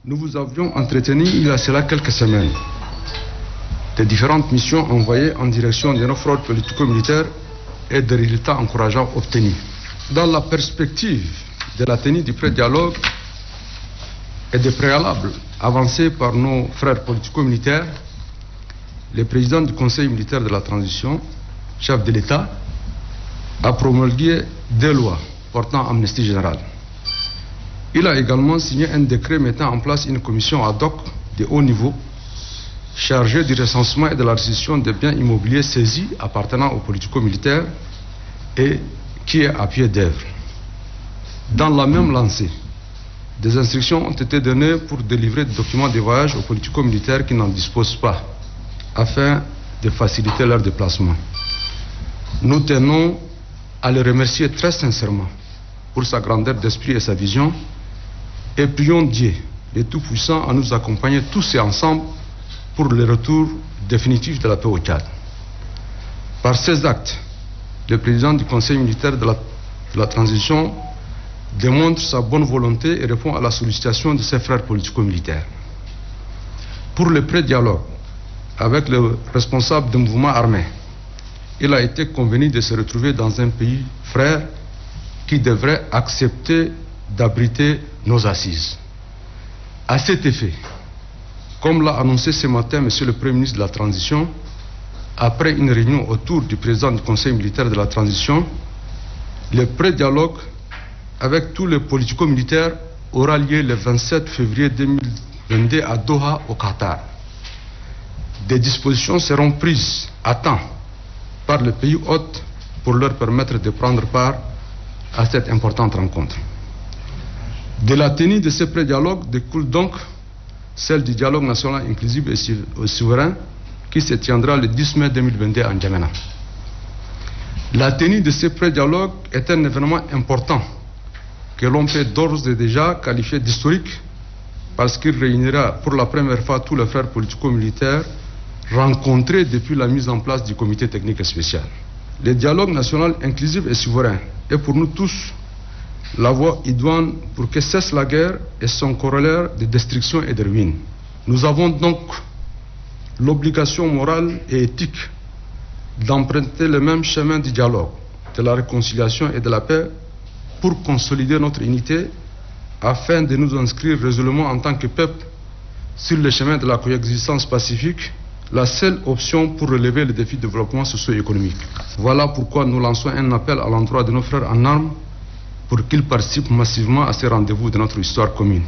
Nous vous avions entretenu il y a cela quelques semaines des différentes missions envoyées en direction de nos fraudes politico-militaires et des résultats encourageants obtenus. Dans la perspective de la tenue du pré-dialogue et des préalables avancés par nos frères politico-militaires, le président du Conseil militaire de la transition, chef de l'État, a promulgué 2 lois portant amnistie générale. Il a également signé un décret mettant en place une commission ad hoc de haut niveau chargée du recensement et de la restitution des biens immobiliers saisis appartenant aux politico-militaires et qui est à pied d'œuvre. Dans la même lancée, des instructions ont été données pour délivrer des documents de voyage aux politico-militaires qui n'en disposent pas, afin de faciliter leur déplacement. Nous tenons à le remercier très sincèrement pour sa grandeur d'esprit et sa vision, et prions Dieu, le Tout-Puissant, à nous accompagner tous et ensemble pour le retour définitif de la paix au Tchad. Par ces actes, le président du Conseil militaire de la transition démontre sa bonne volonté et répond à la sollicitation de ses frères politico-militaires. Pour le pré-dialogue avec le responsable du mouvement armé, il a été convenu de se retrouver dans un pays frère qui devrait accepter d'abriter nos assises. À cet effet, comme l'a annoncé ce matin Monsieur le Premier ministre de la Transition, après une réunion autour du président du Conseil militaire de la Transition, le pré-dialogue avec tous les politico-militaires aura lieu le 27 février 2022 à Doha, au Qatar. Des dispositions seront prises à temps par le pays hôte pour leur permettre de prendre part à cette importante rencontre. De la tenue de ce pré-dialogue découle donc celle du dialogue national inclusif et souverain qui se tiendra le 10 mai 2022 en N'Djamena. La tenue de ce pré-dialogue est un événement important que l'on peut d'ores et déjà qualifier d'historique parce qu'il réunira pour la première fois tous les frères politico-militaires rencontrés depuis la mise en place du comité technique spécial. Le dialogue national inclusif et souverain est pour nous tous la voie idoine pour que cesse la guerre et son corollaire de destruction et de ruine. Nous avons donc l'obligation morale et éthique d'emprunter le même chemin du dialogue, de la réconciliation et de la paix pour consolider notre unité afin de nous inscrire résolument en tant que peuple sur le chemin de la coexistence pacifique, la seule option pour relever les défis de développement socio-économique. Voilà pourquoi nous lançons un appel à l'endroit de nos frères en armes pour qu'ils participent massivement à ces rendez-vous de notre histoire commune.